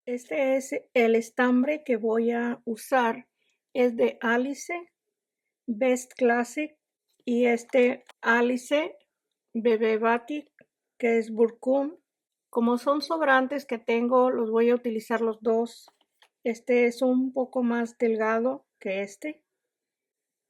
Este es el estambre que voy a usar. Es de Alice Best Classic y este Alice Bebé Batik, que es Burkum. Como son sobrantes que tengo, los voy a utilizar los dos. Este es un poco más delgado que este.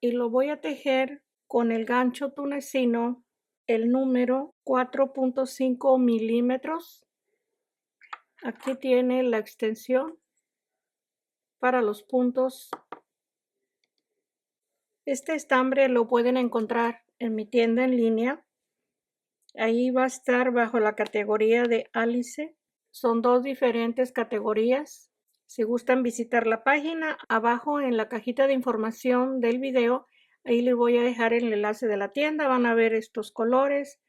Y lo voy a tejer con el gancho tunecino, el número 4.5 milímetros. Aquí tiene la extensión para los puntos. Este estambre lo pueden encontrar en mi tienda en línea. Ahí va a estar bajo la categoría de Alice. Son dos diferentes categorías. Si gustan visitar la página, abajo en la cajita de información del video, ahí les voy a dejar el enlace de la tienda. Van a ver estos colores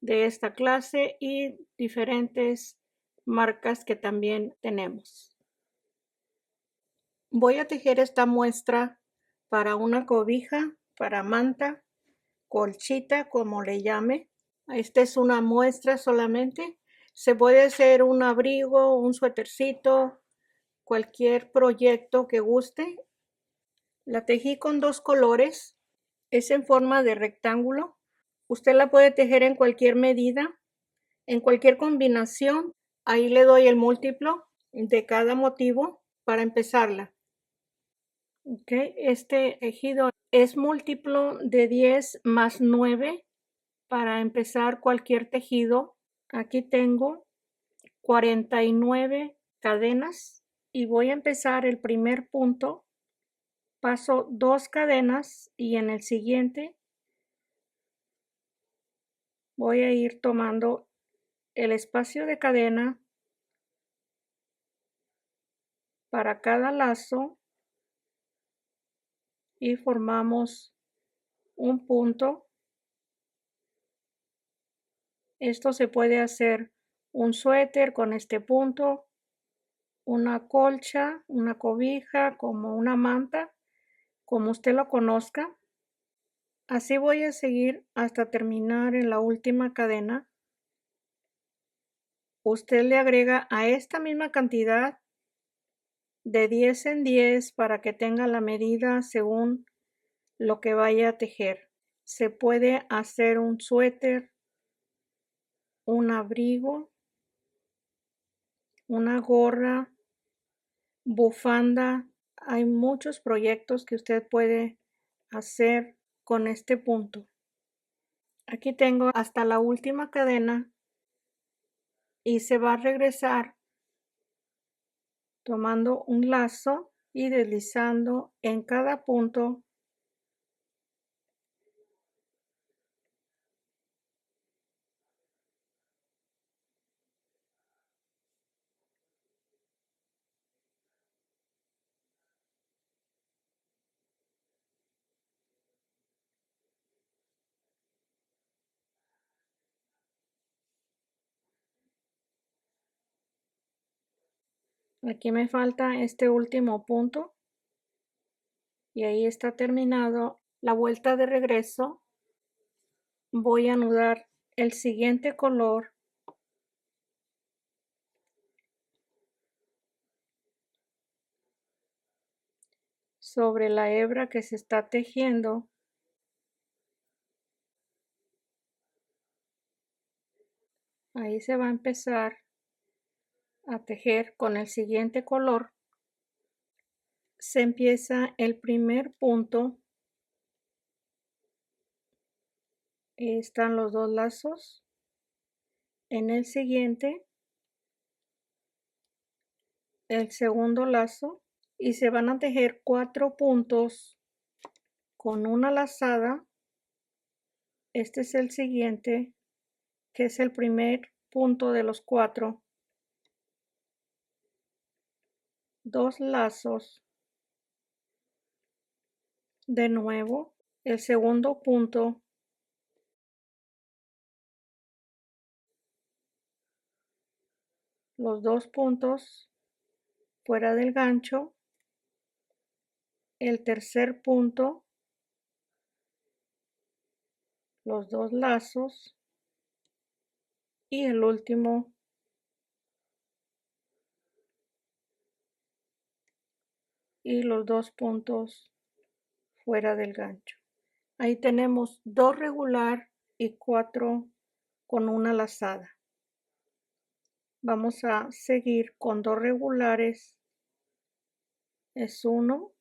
de esta clase y diferentes marcas que también tenemos. Voy a tejer esta muestra para una cobija, para manta, colchita, como le llame. Esta es una muestra solamente. Se puede hacer un abrigo, un suétercito, cualquier proyecto que guste. La tejí con dos colores. Es en forma de rectángulo. Usted la puede tejer en cualquier medida, en cualquier combinación. Ahí le doy el múltiplo de cada motivo para empezarla. Okay. Este tejido es múltiplo de 10 más 9 para empezar cualquier tejido. Aquí tengo 49 cadenas y voy a empezar el primer punto. Paso 2 cadenas y en el siguiente voy a ir tomando el espacio de cadena para cada lazo y formamos un punto. Esto se puede hacer un suéter con este punto, una colcha, una cobija, como una manta, como usted lo conozca. Así voy a seguir hasta terminar en la última cadena. Usted le agrega a esta misma cantidad de 10 en 10 para que tenga la medida según lo que vaya a tejer. Se puede hacer un suéter, un abrigo, una gorra, bufanda. Hay muchos proyectos que usted puede hacer con este punto. Aquí tengo hasta la última cadena y se va a regresar tomando un lazo y deslizando en cada punto. Aquí me falta este último punto y ahí está terminado la vuelta de regreso. Voy a anudar el siguiente color sobre la hebra que se está tejiendo. Ahí se va a empezar a tejer con el siguiente color. Se empieza el primer punto. Están los dos lazos. En el siguiente, el segundo lazo y se van a tejer 4 puntos con una lazada. Este es el siguiente, que es el primer punto de los 4. 2 lazos. De nuevo, el segundo punto. Los 2 puntos fuera del gancho. El tercer punto. Los 2 lazos. Y el último y los 2 puntos fuera del gancho. Ahí tenemos 2 regular y 4 con una lazada. Vamos a seguir con 2 regulares. Es 1,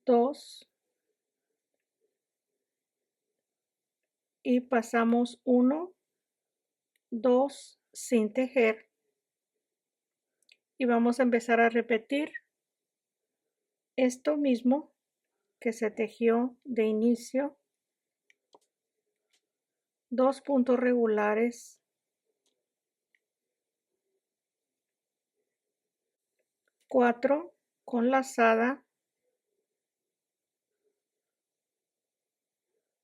2 y pasamos 1, 2 sin tejer. Y vamos a empezar a repetir esto mismo que se tejió de inicio. 2 puntos regulares, 4 con lazada,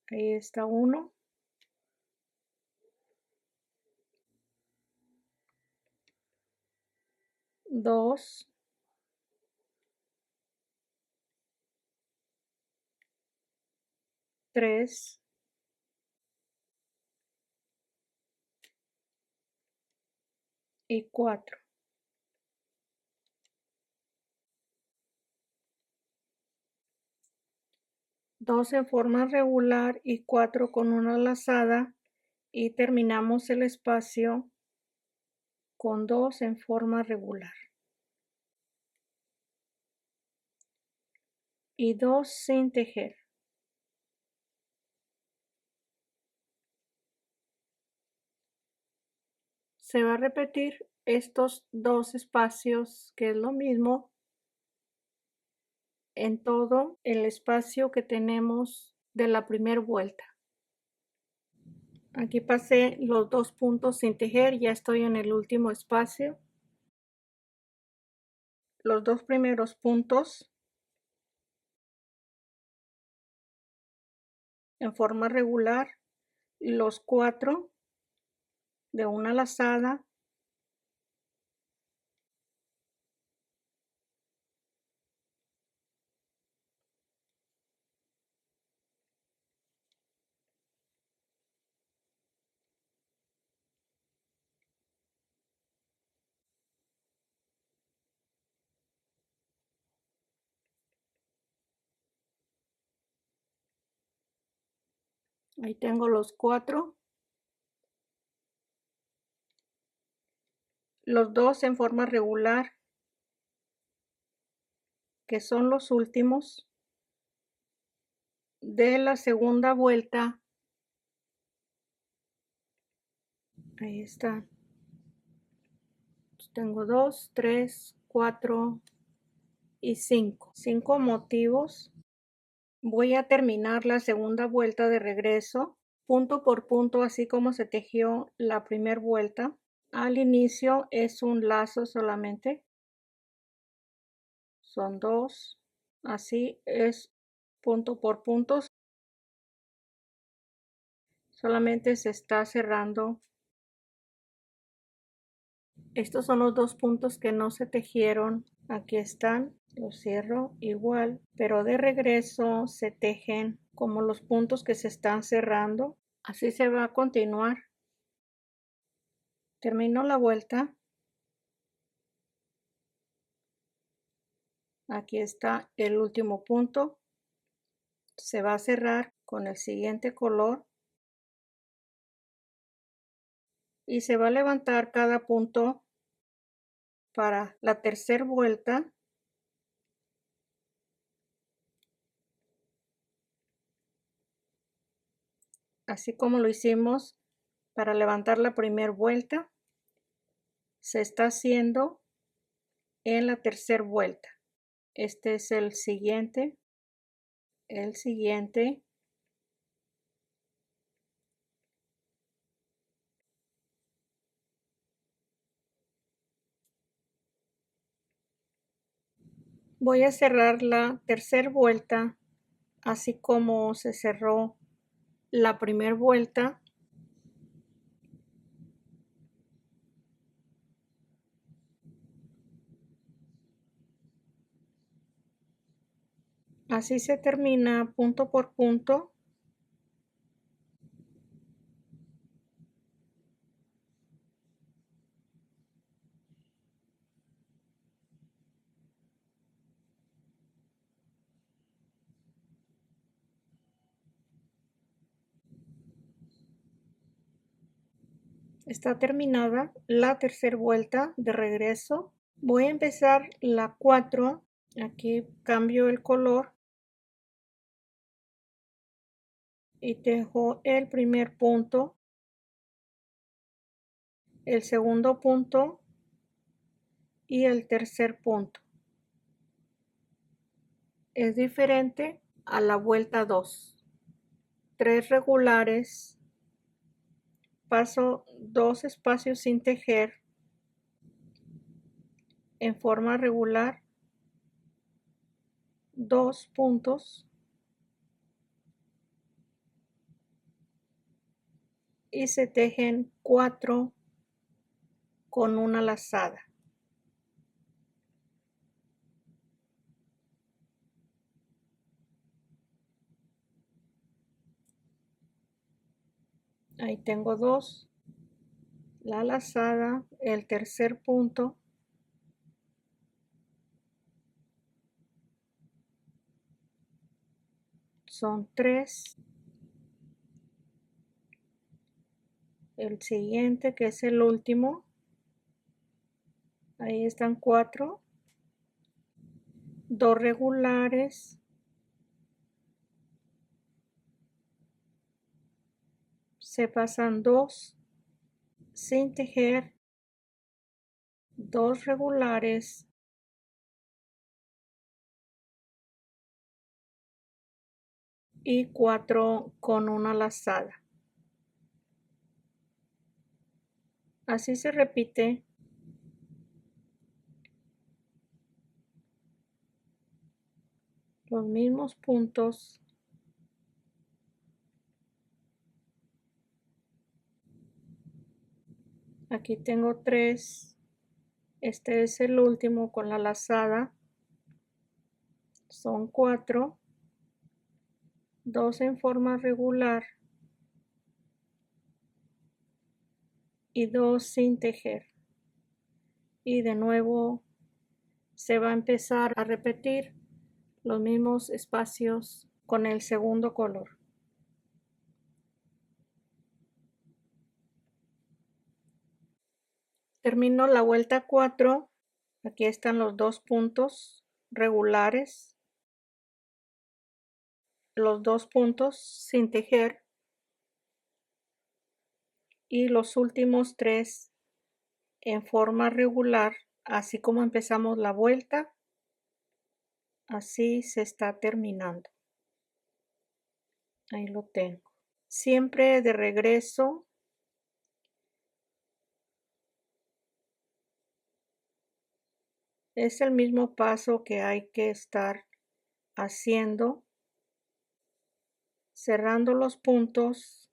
ahí está 1, 2, 3 y 4. 2 en forma regular y 4 con una lazada y terminamos el espacio con 2 en forma regular y 2 sin tejer. Se va a repetir estos 2 espacios, que es lo mismo, en todo el espacio que tenemos de la primera vuelta. Aquí pasé los 2 puntos sin tejer, ya estoy en el último espacio. Los 2 primeros puntos en forma regular, los 4 de una lazada, ahí tengo los 4, los 2 en forma regular, que son los últimos de la segunda vuelta. Ahí está. Tengo 2, 3, 4 y 5. 5 motivos. Voy a terminar la segunda vuelta de regreso, punto por punto, así como se tejió la primera vuelta. Al inicio es un lazo solamente. Son 2. Así es punto por punto. Solamente se está cerrando. Estos son los 2 puntos que no se tejieron. Aquí están. Los cierro igual, pero de regreso se tejen como los puntos que se están cerrando. Así se va a continuar. Termino la vuelta. Aquí está el último punto. Se va a cerrar con el siguiente color y se va a levantar cada punto para la tercera vuelta. Así como lo hicimos para levantar la primera vuelta, se está haciendo en la tercera vuelta. Este es el siguiente. Voy a cerrar la tercera vuelta, así como se cerró la primera vuelta. Así se termina punto por punto. Está terminada la tercera vuelta de regreso. Voy a empezar la 4. Aquí cambio el color y dejo el primer punto, el segundo punto y el tercer punto. Es diferente a la vuelta 2. 3 regulares, paso 2 espacios sin tejer en forma regular, 2 puntos y se tejen 4 con una lazada. Ahí tengo 2, la lazada, el tercer punto, son 3, el siguiente que es el último, ahí están 4, 2 regulares, se pasan 2 sin tejer, 2 regulares, y 4 con una lazada. Así se repite los mismos puntos. Aquí tengo 3. Este es el último con la lazada. Son 4. 2 en forma regular y 2 sin tejer. Y de nuevo se va a empezar a repetir los mismos espacios con el segundo color. Termino la vuelta 4. Aquí están los 2 puntos regulares, los 2 puntos sin tejer y los últimos 3 en forma regular, así como empezamos la vuelta, así se está terminando. Ahí lo tengo. Siempre de regreso es el mismo paso que hay que estar haciendo, cerrando los puntos.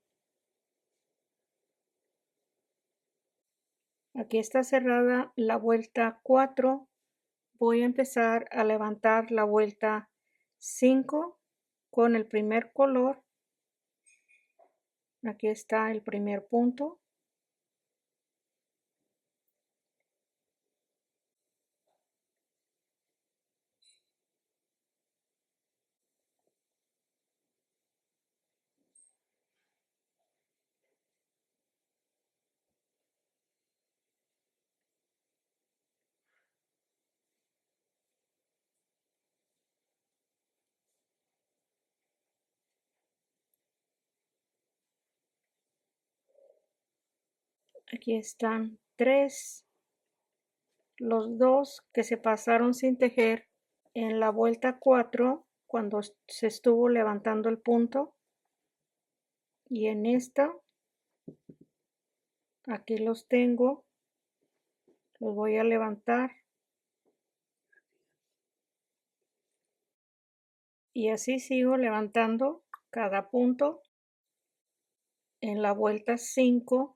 Aquí está cerrada la vuelta 4. Voy a empezar a levantar la vuelta 5 con el primer color. Aquí está el primer punto. Aquí están 3, los 2 que se pasaron sin tejer en la vuelta 4 cuando se estuvo levantando el punto, y en esta aquí los tengo, los voy a levantar y así sigo levantando cada punto en la vuelta 5.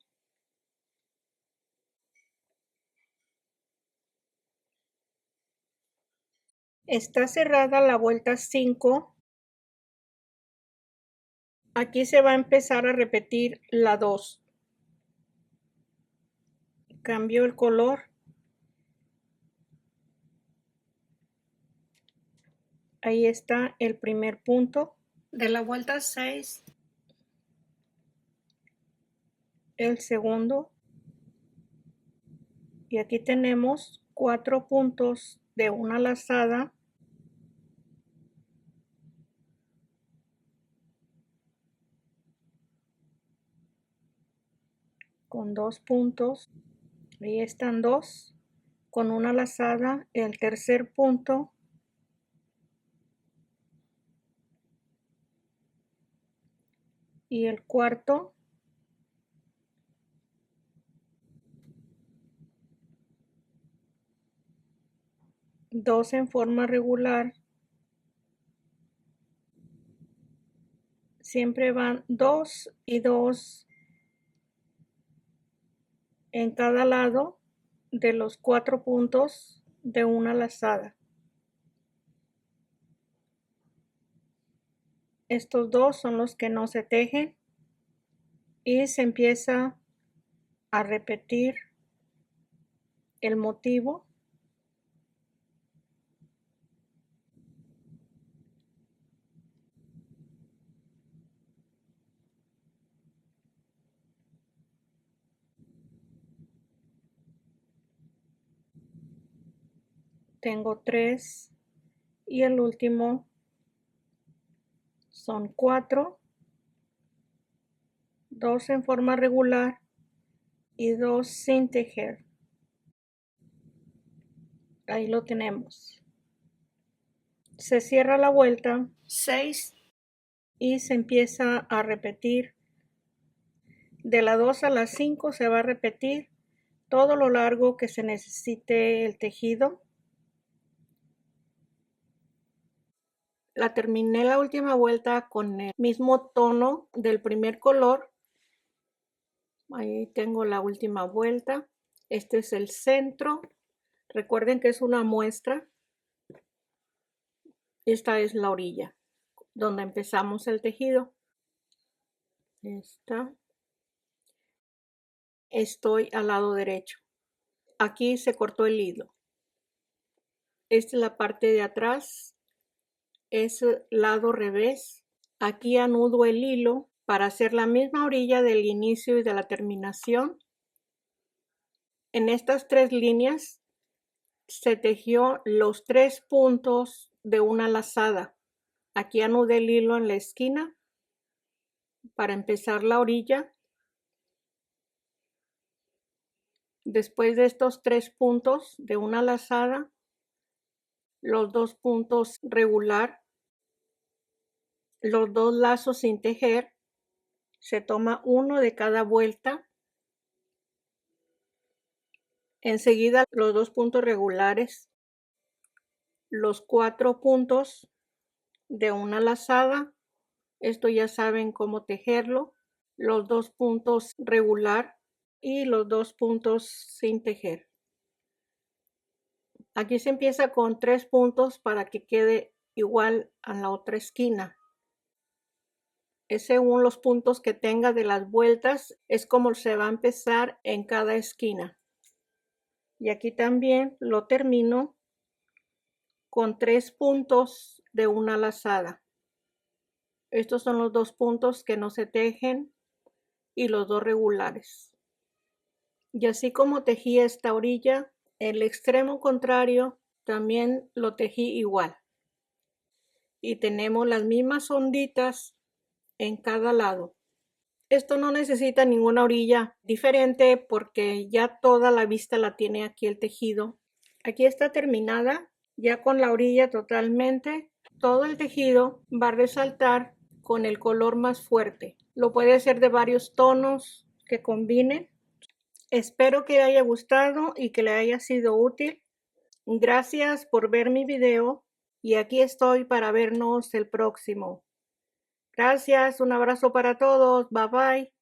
Está cerrada la vuelta 5. Aquí se va a empezar a repetir la 2. Cambio el color. Ahí está el primer punto de la vuelta 6. El segundo. Y aquí tenemos 4 puntos de una lazada con 2 puntos. Ahí están 2 con una lazada. El tercer punto y el cuarto. Dos en forma regular. Siempre van 2 y 2 en cada lado de los 4 puntos de una lazada. Estos 2 son los que no se tejen y se empieza a repetir el motivo. Tengo 3 y el último son 4, 2 en forma regular y 2 sin tejer. Ahí lo tenemos. Se cierra la vuelta 6 y se empieza a repetir. De la 2 a la 5 se va a repetir todo lo largo que se necesite el tejido. La terminé la última vuelta con el mismo tono del primer color. Ahí tengo la última vuelta. Este es el centro. Recuerden que es una muestra. Esta es la orilla donde empezamos el tejido. Esta. Estoy al lado derecho. Aquí se cortó el hilo. Esta es la parte de atrás. Es el lado revés. Aquí anudo el hilo para hacer la misma orilla del inicio y de la terminación. En estas 3 líneas se tejió los 3 puntos de una lazada. Aquí anudé el hilo en la esquina para empezar la orilla. Después de estos 3 puntos de una lazada, los 2 puntos regular, los 2 lazos sin tejer, se toma uno de cada vuelta. Enseguida los 2 puntos regulares, los 4 puntos de una lazada, esto ya saben cómo tejerlo, los 2 puntos regular y los 2 puntos sin tejer. Aquí se empieza con 3 puntos para que quede igual a la otra esquina. Es según los puntos que tenga de las vueltas, es como se va a empezar en cada esquina. Y aquí también lo termino con 3 puntos de una lazada. Estos son los 2 puntos que no se tejen y los 2 regulares. Y así como tejí esta orilla, el extremo contrario también lo tejí igual. Y tenemos las mismas onditas en cada lado. Esto no necesita ninguna orilla diferente porque ya toda la vista la tiene aquí el tejido. Aquí está terminada, ya con la orilla totalmente. Todo el tejido va a resaltar con el color más fuerte. Lo puede hacer de varios tonos que combinen. Espero que le haya gustado y que le haya sido útil. Gracias por ver mi video y aquí estoy para vernos el próximo. Gracias, un abrazo para todos. Bye bye.